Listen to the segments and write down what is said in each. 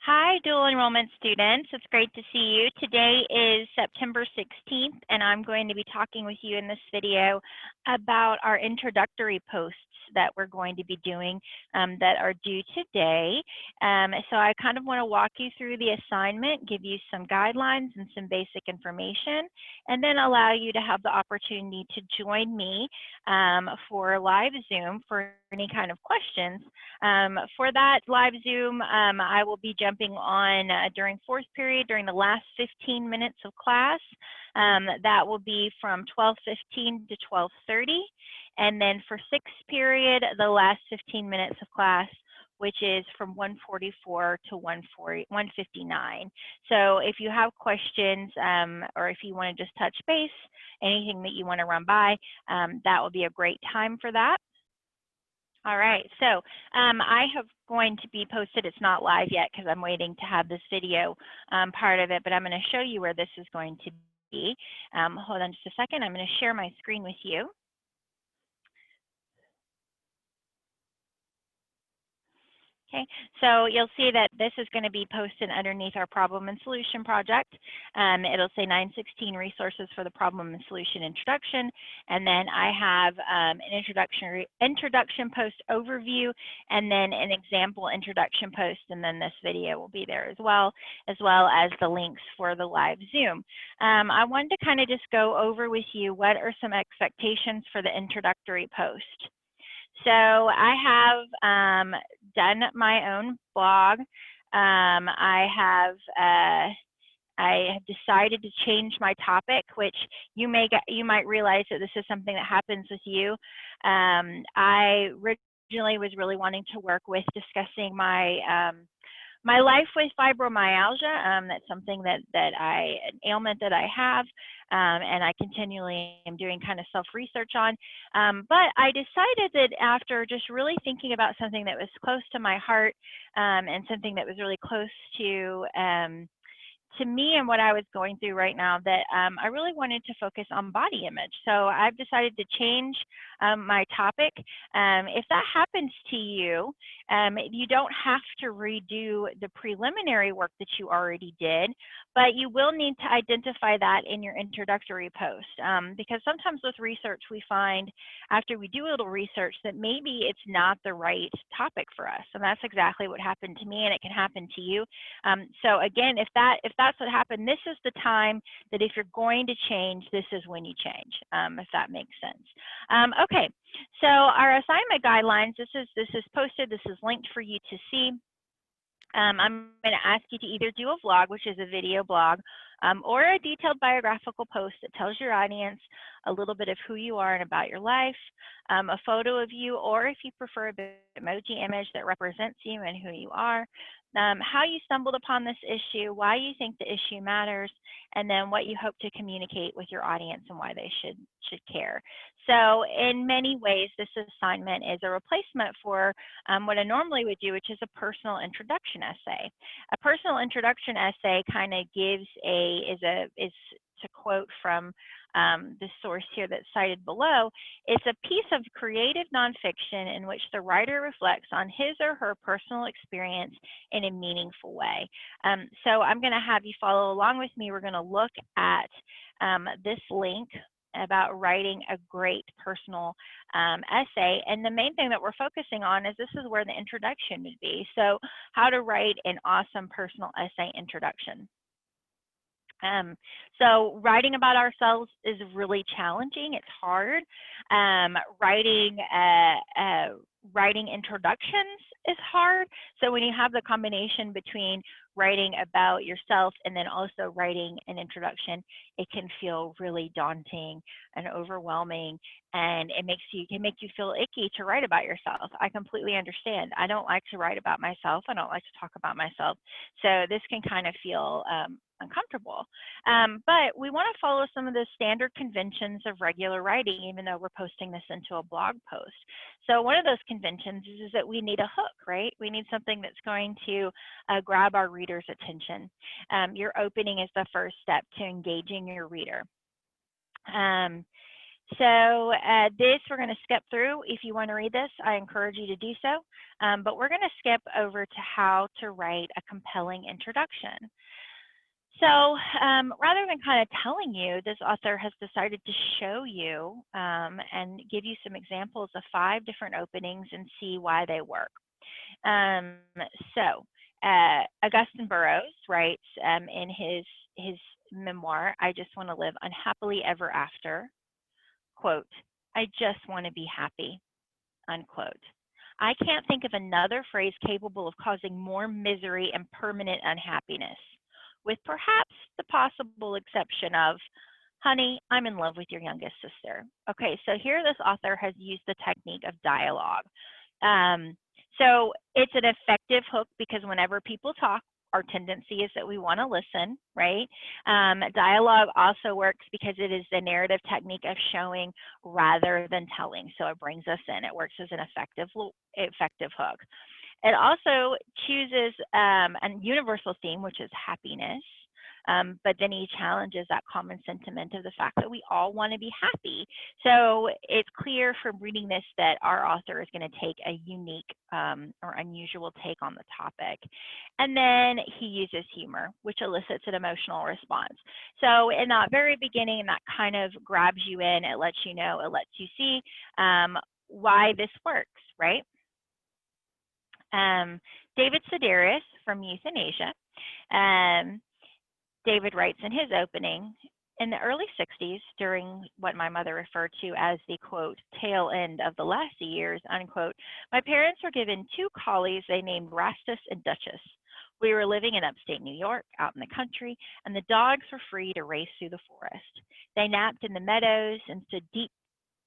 Hi, dual enrollment students. It's great to see you. Today is September 16th, and I'm going to be talking with you in this video about our introductory posts that we're going to be doing that are due today. So I kind of want to walk you through the assignment, give you some guidelines and some basic information, and then allow you to have the opportunity to join me for live Zoom for any kind of questions. For that live Zoom, I will be jumping on during fourth period during the last 15 minutes of class. That will be from 12:15 to 12:30. And then for sixth period, the last 15 minutes of class, which is from 1:44 to 1:59. So if you have questions or if you want to just touch base, anything that you want to run by, that will be a great time for that. All right, so I have going to be posted. It's not live yet because I'm waiting to have this video part of it, but I'm going to show you where this is going to be. Hold on just a second. I'm going to share my screen with you. Okay, so you'll see that this is going to be posted underneath our problem and solution project. It'll say 916 resources for the problem and solution introduction. And then I have an introduction post overview, and then an example introduction post, and then this video will be there as well as the links for the live Zoom. I wanted to kind of just go over with you what are some expectations for the introductory post. So I have done my own blog. I have decided to change my topic, which you might realize that this is something that happens with you. I originally was really wanting to work with discussing my life with fibromyalgia. That's something an ailment that I have, and I continually am doing kind of self-research on. But I decided that after just really thinking about something that was close to my heart and something that was really close to me and what I was going through right now, that I really wanted to focus on body image. So I've decided to change my topic. If that happens to you, you don't have to redo the preliminary work that you already did, but you will need to identify that in your introductory post. Because sometimes with research, we find after we do a little research that maybe it's not the right topic for us. And that's exactly what happened to me, and it can happen to you. So again, if that's what happened, this is the time that if you're going to change, this is when you change, if that makes sense. Okay, so our assignment guidelines, this is posted, this is linked for you to see. I'm going to ask you to either do a vlog, which is a video blog, or a detailed biographical post that tells your audience a little bit of who you are and about your life, a photo of you, or if you prefer, an emoji image that represents you and who you are, how you stumbled upon this issue, why you think the issue matters, and then what you hope to communicate with your audience and why they should care. So in many ways, this assignment is a replacement for what I normally would do, which is a personal introduction essay. A personal introduction essay kind of gives is to quote from this source here that's cited below, it's a piece of creative nonfiction in which the writer reflects on his or her personal experience in a meaningful way. So I'm going to have you follow along with me. We're going to look at this link about writing a great personal essay. And the main thing that we're focusing on is this is where the introduction would be. So how to write an awesome personal essay introduction. So writing about ourselves is really challenging. It's hard. Writing introductions is hard. So when you have the combination between writing about yourself and then also writing an introduction, it can feel really daunting and overwhelming, and it can make you feel icky to write about yourself. I completely understand. I don't like to write about myself. I don't like to talk about myself. So this can kind of feel uncomfortable. But we want to follow some of the standard conventions of regular writing, even though we're posting this into a blog post. So one of those conventions is that we need a hook, right? We need something that's going to grab our reader's attention. Your opening is the first step to engaging your reader. So this we're going to skip through. If you want to read this, I encourage you to do so. But we're going to skip over to how to write a compelling introduction. So rather than kind of telling you, this author has decided to show you and give you some examples of 5 different openings and see why they work. Um, so Augustine Burroughs writes in his memoir, I Just Want to Live Unhappily Ever After, quote, I just want to be happy, unquote. I can't think of another phrase capable of causing more misery and permanent unhappiness, with perhaps the possible exception of, honey, I'm in love with your youngest sister. Okay, so here this author has used the technique of dialogue. So it's an effective hook because whenever people talk, our tendency is that we want to listen, right? Dialogue also works because it is the narrative technique of showing rather than telling. So it brings us in. It works as an effective hook. It also chooses a universal theme, which is happiness. But then he challenges that common sentiment of the fact that we all want to be happy. So it's clear from reading this that our author is going to take a unique or unusual take on the topic. And then he uses humor, which elicits an emotional response. So in that very beginning, that kind of grabs you in. It lets you know, it lets you see why this works, right? David Sedaris from Euthanasia. David writes in his opening, in the early 60s, during what my mother referred to as the, quote, tail end of the last years, unquote, my parents were given 2 collies they named Rastus and Duchess. We were living in upstate New York, out in the country, and the dogs were free to race through the forest. They napped in the meadows and stood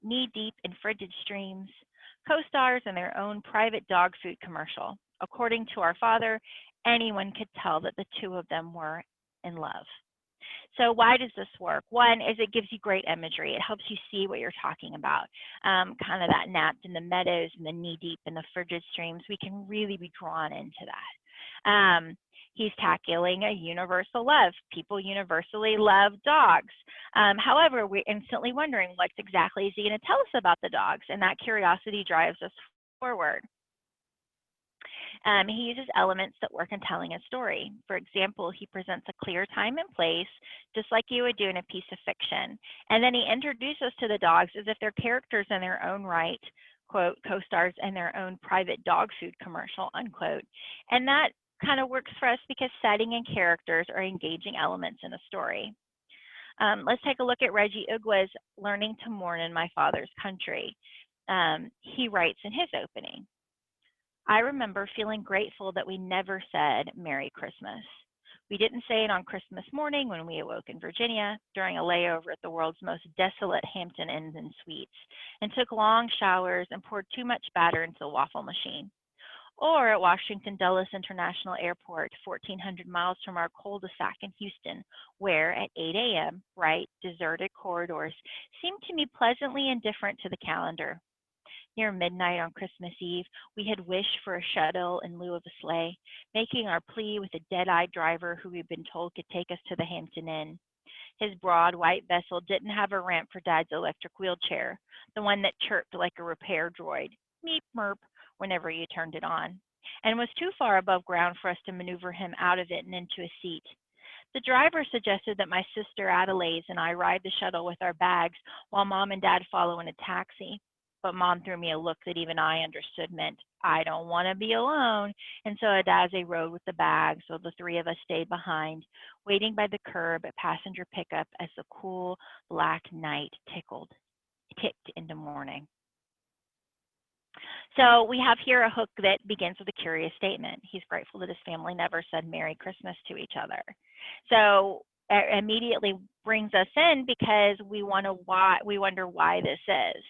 knee-deep in frigid streams, co-stars in their own private dog food commercial. According to our father, anyone could tell that the 2 of them were in love. So why does this work? One is it gives you great imagery. It helps you see what you're talking about. Kind of that napped in the meadows and the knee deep in the frigid streams. We can really be drawn into that. He's tackling a universal love. People universally love dogs. However, we're instantly wondering what exactly is he going to tell us about the dogs? And that curiosity drives us forward. He uses elements that work in telling a story. For example, he presents a clear time and place, just like you would do in a piece of fiction. And then he introduces us to the dogs as if they're characters in their own right, quote, co-stars in their own private dog food commercial, unquote. And that kind of works for us because setting and characters are engaging elements in a story. Let's take a look at Reggie Ugwa's Learning to Mourn in My Father's Country. He writes in his opening, I remember feeling grateful that we never said Merry Christmas. We didn't say it on Christmas morning when we awoke in Virginia during a layover at the world's most desolate Hampton Inns and Suites, and took long showers and poured too much batter into the waffle machine. Or at Washington Dulles International Airport, 1,400 miles from our cul-de-sac in Houston, where at 8 a.m., bright, deserted corridors seemed to me pleasantly indifferent to the calendar. Near midnight on Christmas Eve, we had wished for a shuttle in lieu of a sleigh, making our plea with a dead-eyed driver who we'd been told could take us to the Hampton Inn. His broad white vessel didn't have a ramp for Dad's electric wheelchair, the one that chirped like a repair droid, meep merp, whenever you turned it on, and was too far above ground for us to maneuver him out of it and into a seat. The driver suggested that my sister Adelaide and I ride the shuttle with our bags while Mom and Dad follow in a taxi. But Mom threw me a look that even I understood meant, I don't want to be alone. And so Adaze rode with the bags, so the 3 of us stayed behind, waiting by the curb at passenger pickup as the cool black night ticked into morning. So we have here a hook that begins with a curious statement. He's grateful that his family never said Merry Christmas to each other. So it immediately brings us in because we wonder why this is.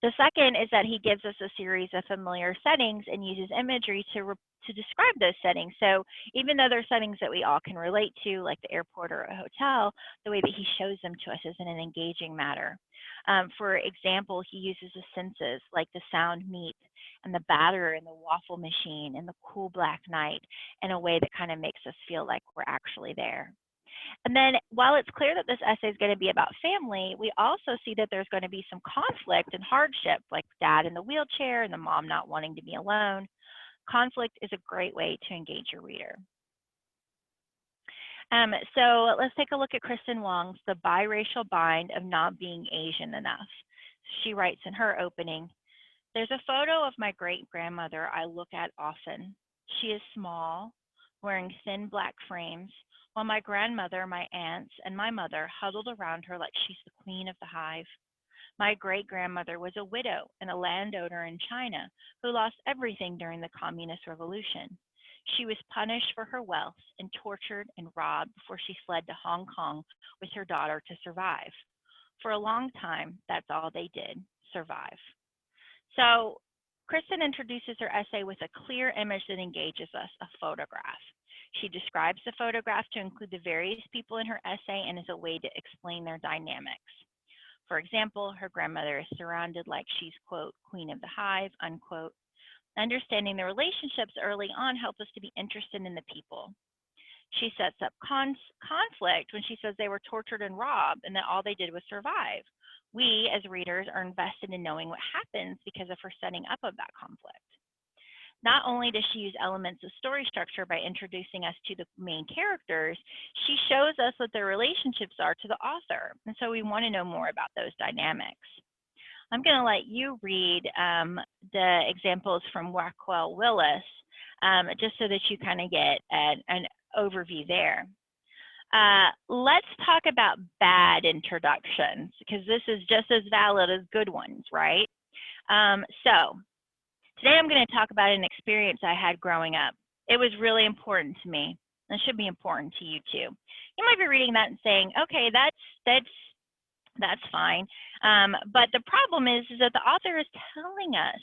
The second is that he gives us a series of familiar settings and uses imagery to describe those settings. So even though they're settings that we all can relate to, like the airport or a hotel, the way that he shows them to us is in an engaging manner. For example, he uses the senses like the sound meat and the batter in the waffle machine and the cool black night in a way that kind of makes us feel like we're actually there. And then while it's clear that this essay is going to be about family, we also see that there's going to be some conflict and hardship, like dad in the wheelchair and the mom not wanting to be alone. Conflict is a great way to engage your reader. So let's take a look at Kristen Wong's The Biracial Bind of Not Being Asian Enough. She writes in her opening, there's a photo of my great-grandmother I look at often. She is small, wearing thin black frames, while my grandmother, my aunts, and my mother huddled around her like she's the queen of the hive. My great-grandmother was a widow and a landowner in China who lost everything during the Communist Revolution. She was punished for her wealth and tortured and robbed before she fled to Hong Kong with her daughter to survive. For a long time, that's all they did, survive. So Kristen introduces her essay with a clear image that engages us, a photograph. She describes the photograph to include the various people in her essay and as a way to explain their dynamics. For example, her grandmother is surrounded like she's, quote, queen of the hive, unquote. Understanding the relationships early on helps us to be interested in the people. She sets up conflict when she says they were tortured and robbed and that all they did was survive. We, as readers, are invested in knowing what happens because of her setting up of that conflict. Not only does she use elements of story structure by introducing us to the main characters, she shows us what their relationships are to the author. And so we want to know more about those dynamics. I'm going to let you read the examples from Rockwell Willis, just so that you kind of get an overview there. Let's talk about bad introductions, because this is just as valid as good ones, right? So today I'm going to talk about an experience I had growing up. It was really important to me, and should be important to you too. You might be reading that and saying, okay, that's fine. But the problem is that the author is telling us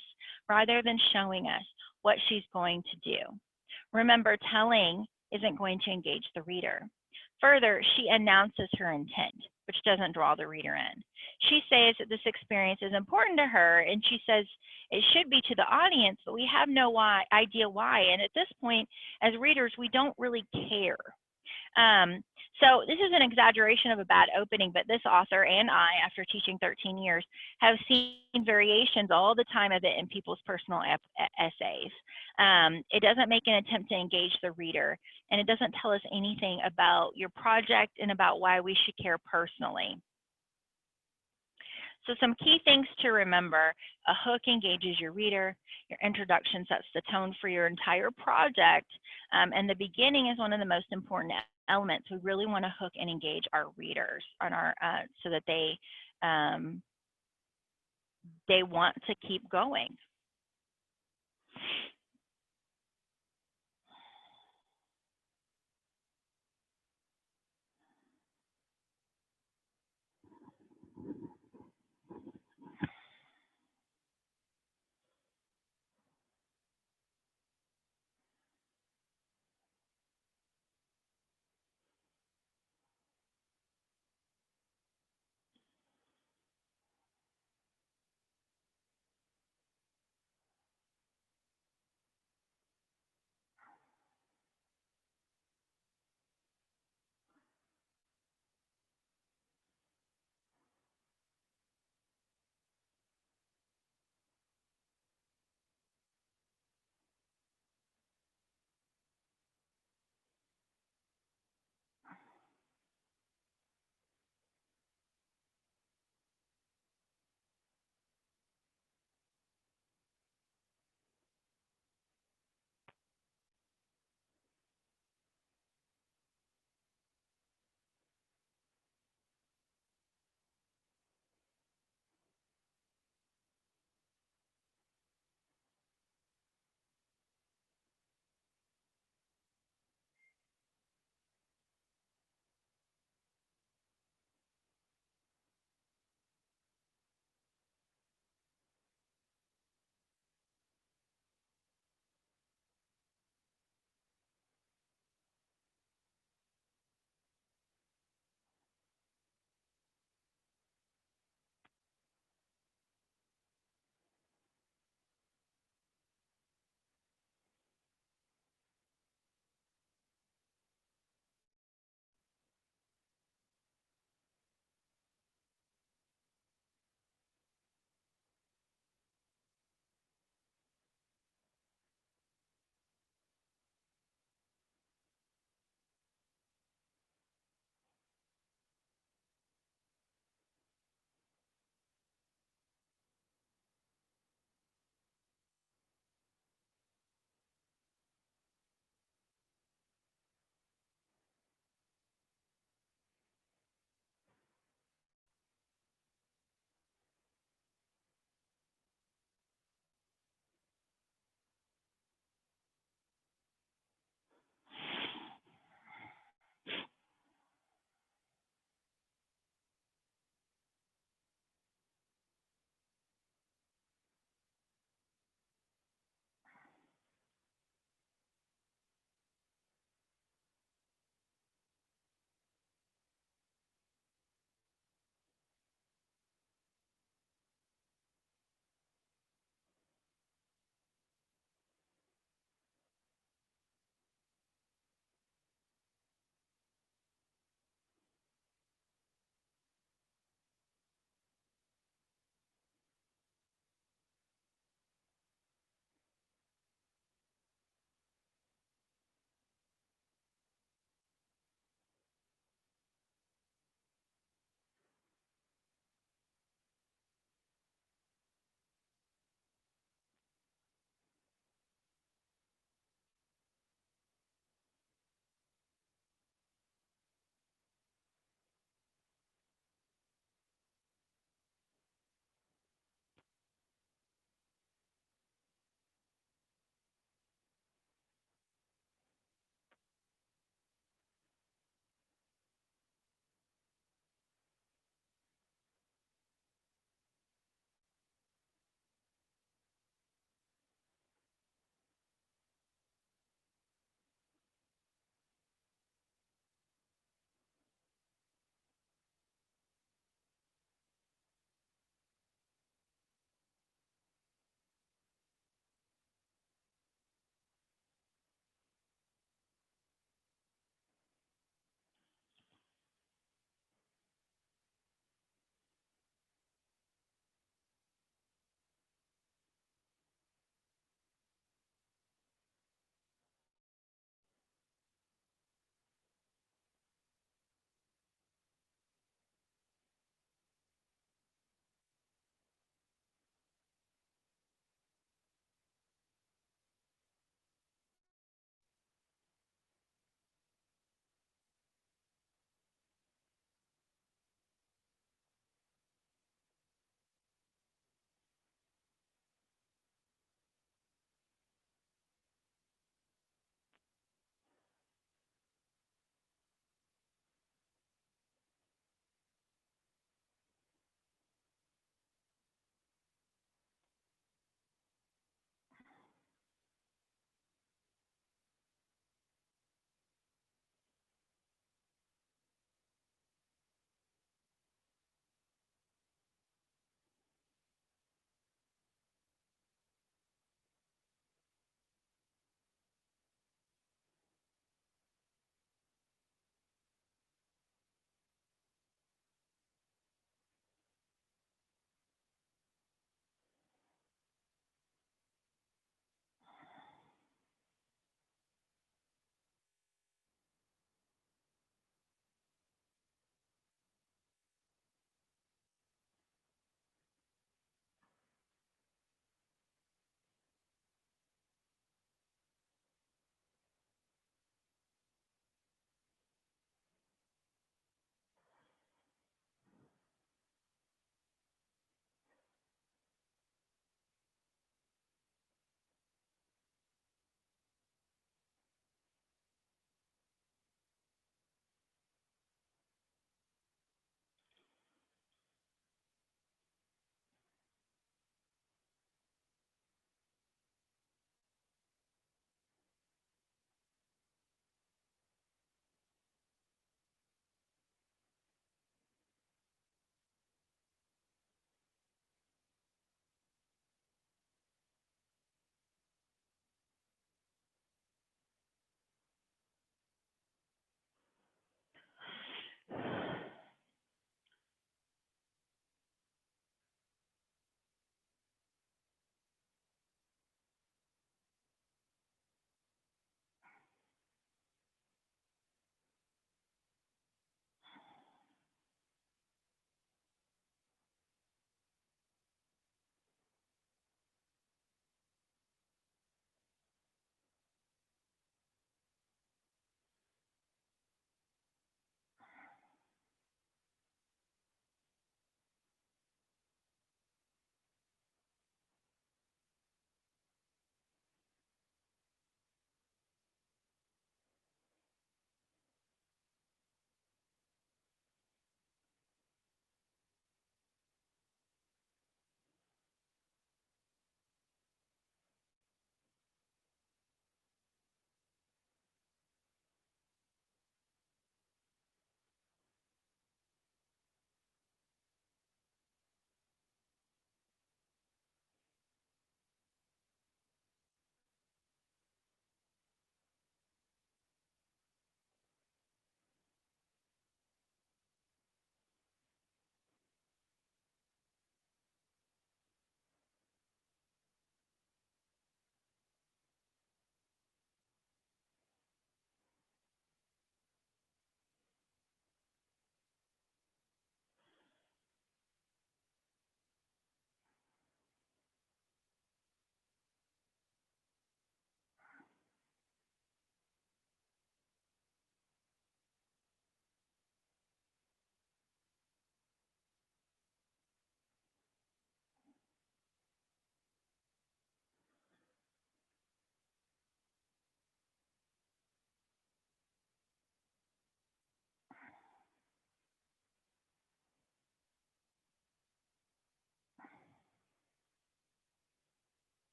rather than showing us what she's going to do. Remember, telling isn't going to engage the reader. Further, she announces her intent, which doesn't draw the reader in. She says that this experience is important to her, and she says it should be to the audience, but we have no idea why. And at this point, as readers, we don't really care. So this is an exaggeration of a bad opening, but this author and I, after teaching 13 years, have seen variations all the time of it in people's personal essays. It doesn't make an attempt to engage the reader, and it doesn't tell us anything about your project and about why we should care personally. So some key things to remember: a hook engages your reader, your introduction sets the tone for your entire project, and the beginning is one of the most important elements. We really want to hook and engage our readers on our so that they want to keep going.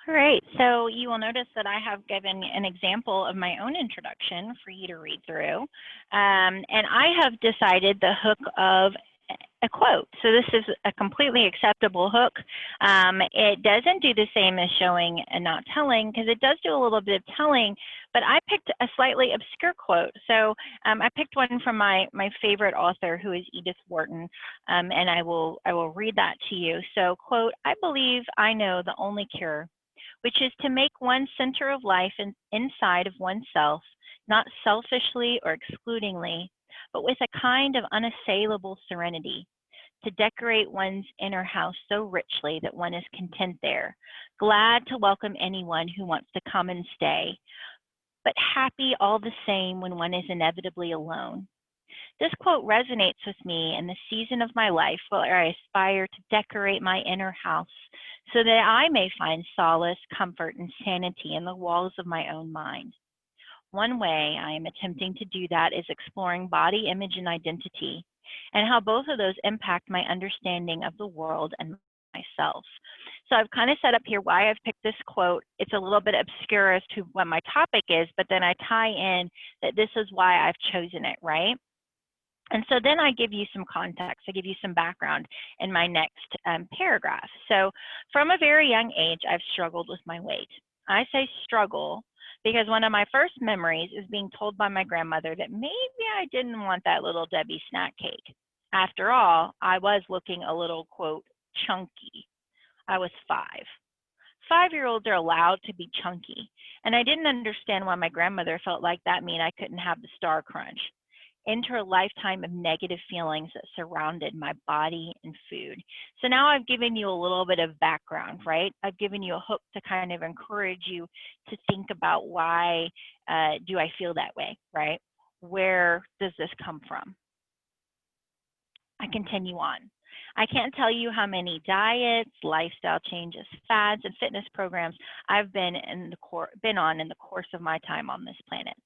All right, so you will notice that I have given an example of my own introduction for you to read through. And I have decided the hook of a quote. So this is a completely acceptable hook. It doesn't do the same as showing and not telling, because it does do a little bit of telling, but I picked a slightly obscure quote. So I picked one from my favorite author, who is Edith Wharton, and I will read that to you. So, quote, "I believe I know the only cure, which is to make one center of life inside of oneself, not selfishly or excludingly, but with a kind of unassailable serenity, to decorate one's inner house so richly that one is content there, glad to welcome anyone who wants to come and stay, but happy all the same when one is inevitably alone." This quote resonates with me in the season of my life where I aspire to decorate my inner house so that I may find solace, comfort, and sanity in the walls of my own mind. One way I am attempting to do that is exploring body image and identity, and how both of those impact my understanding of the world and myself. So I've kind of set up here why I've picked this quote. It's a little bit obscure as to what my topic is, but then I tie in that this is why I've chosen it, right? And so then I give you some context, I give you some background in my next paragraph. So from a very young age, I've struggled with my weight. I say struggle because one of my first memories is being told by my grandmother that maybe I didn't want that little Debbie snack cake. After all, I was looking a little, quote, chunky. I was 5. 5-year-olds are allowed to be chunky, and I didn't understand why my grandmother felt like that meant I couldn't have the Star Crunch. Enter a lifetime of negative feelings that surrounded my body and food. So now I've given you a little bit of background, right? I've given you a hook to kind of encourage you to think about why do I feel that way, right? Where does this come from? I continue on. I can't tell you how many diets, lifestyle changes, fads, and fitness programs I've been on in the course of my time on this planet.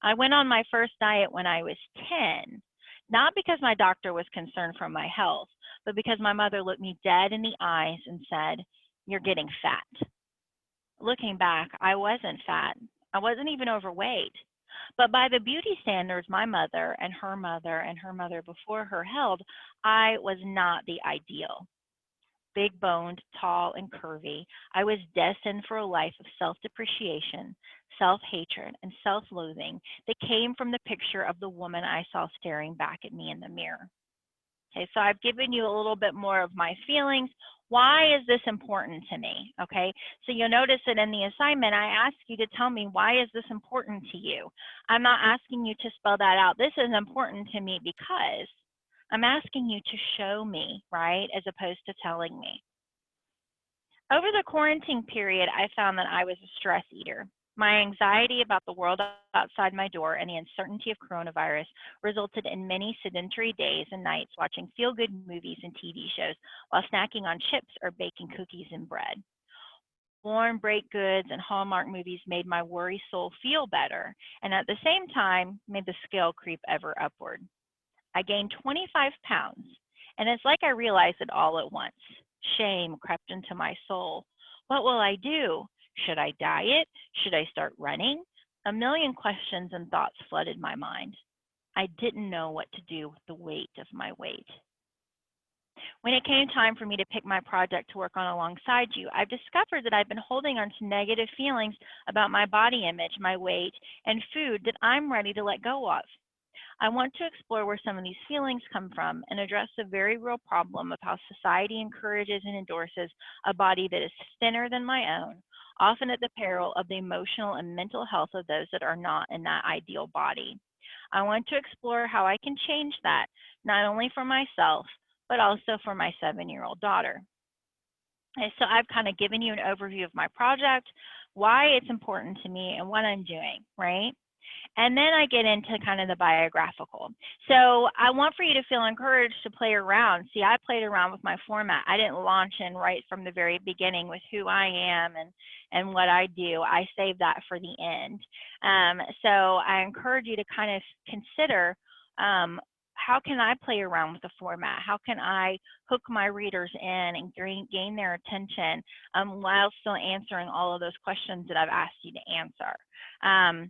I went on my first diet when I was 10, not because my doctor was concerned for my health, but because my mother looked me dead in the eyes and said, "You're getting fat." Looking back, I wasn't fat. I wasn't even overweight. But by the beauty standards my mother and her mother and her mother before her held, I was not the ideal. Big boned, tall, and curvy, I was destined for a life of self depreciation, self hatred, and self loathing that came from the picture of the woman I saw staring back at me in the mirror. Okay, so I've given you a little bit more of my feelings. Why is this important to me? Okay, so you'll notice that in the assignment, I ask you to tell me, why is this important to you? I'm not asking you to spell that out. This is important to me because I'm asking you to show me, right, as opposed to telling me. Over the quarantine period, I found that I was a stress eater. My anxiety about the world outside my door and the uncertainty of coronavirus resulted in many sedentary days and nights watching feel-good movies and TV shows while snacking on chips or baking cookies and bread. Warm baked goods and Hallmark movies made my worry soul feel better, and at the same time made the scale creep ever upward. I gained 25 pounds, and it's like I realized it all at once. Shame crept into my soul. What will I do? Should I diet? Should I start running? A million questions and thoughts flooded my mind. I didn't know what to do with the weight of my weight. When it came time for me to pick my project to work on alongside you, I've discovered that I've been holding on to negative feelings about my body image, my weight, and food that I'm ready to let go of. I want to explore where some of these feelings come from and address the very real problem of how society encourages and endorses a body that is thinner than my own, often at the peril of the emotional and mental health of those that are not in that ideal body. I want to explore how I can change that, not only for myself, but also for my 7-year-old daughter. And so I've kind of given you an overview of my project, why it's important to me, and what I'm doing, right? And then I get into kind of the biographical. So I want for you to feel encouraged to play around. See, I played around with my format. I didn't launch in right from the very beginning with who I am and what I do. I saved that for the end. So I encourage you to kind of consider how can I play around with the format? How can I hook my readers in and gain their attention while still answering all of those questions that I've asked you to answer?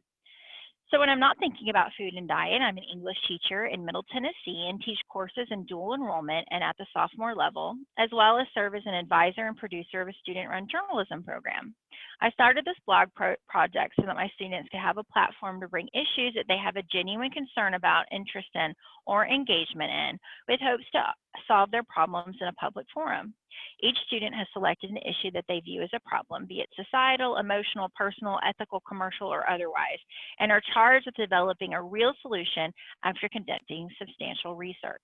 So when I'm not thinking about food and diet, I'm an English teacher in Middle Tennessee and teach courses in dual enrollment and at the sophomore level, as well as serve as an advisor and producer of a student-run journalism program. I started this blog project so that my students could have a platform to bring issues that they have a genuine concern about, interest in, or engagement in, with hopes to solve their problems in a public forum. Each student has selected an issue that they view as a problem, be it societal, emotional, personal, ethical, commercial, or otherwise, and are charged with developing a real solution after conducting substantial research.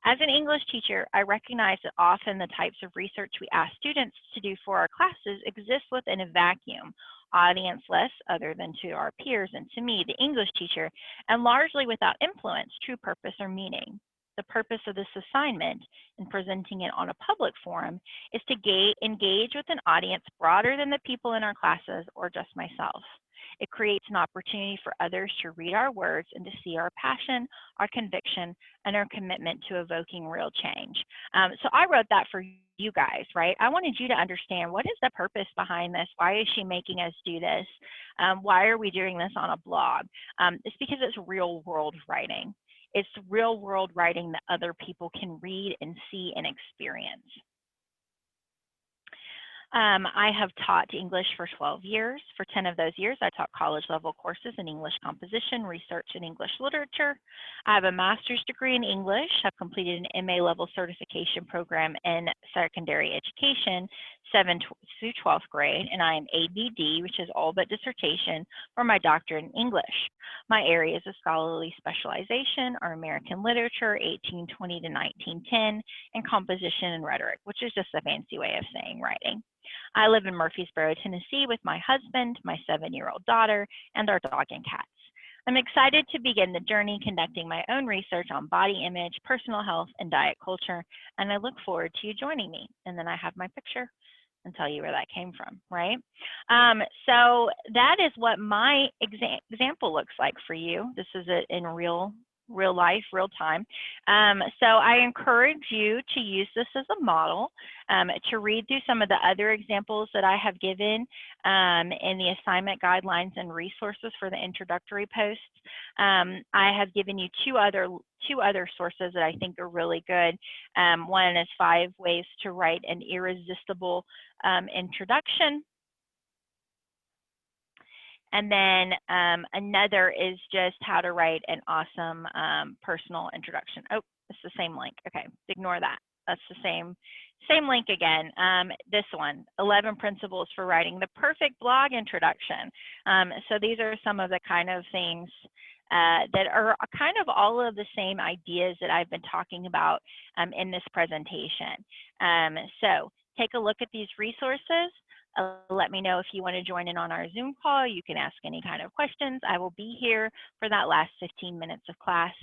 As an English teacher, I recognize that often the types of research we ask students to do for our classes exist within a vacuum, audienceless, other than to our peers and to me, the English teacher, and largely without influence, true purpose, or meaning. The purpose of this assignment in presenting it on a public forum is to engage with an audience broader than the people in our classes or just myself. It creates an opportunity for others to read our words and to see our passion, our conviction, and our commitment to evoking real change. So I wrote that for you guys, right? I wanted you to understand, what is the purpose behind this? Why is she making us do this? Why are we doing this on a blog? It's because it's real world writing. It's real world writing that other people can read and see and experience. I have taught English for 12 years. For 10 of those years, I taught college-level courses in English composition, research, and English literature. I have a master's degree in English. I've completed an MA-level certification program in secondary education, 7th through 12th grade, and I am ABD, which is all but dissertation, for my doctorate in English. My areas of scholarly specialization are American literature, 1820 to 1910, and composition and rhetoric, which is just a fancy way of saying writing. I live in Murfreesboro, Tennessee with my husband, my 7-year-old daughter, and our dog and cats. I'm excited to begin the journey conducting my own research on body image, personal health, and diet culture, and I look forward to you joining me. And then I have my picture and tell you where that came from, right? So that is what my example looks like for you. This is it in real life, real time. So I encourage you to use this as a model, to read through some of the other examples that I have given in the assignment guidelines and resources for the introductory posts. I have given you two other sources that I think are really good. One is 5 ways to write an irresistible introduction. And then another is just how to write an awesome personal introduction. Oh, it's the same link. Okay, ignore that. That's the same link again. This one, 11 principles for writing the perfect blog introduction. So these are some of the kind of things that are kind of all of the same ideas that I've been talking about in this presentation. So take a look at these resources. Let me know if you want to join in on our Zoom call. You can ask any kind of questions. I will be here for that last 15 minutes of class.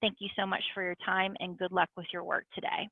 Thank you so much for your time and good luck with your work today.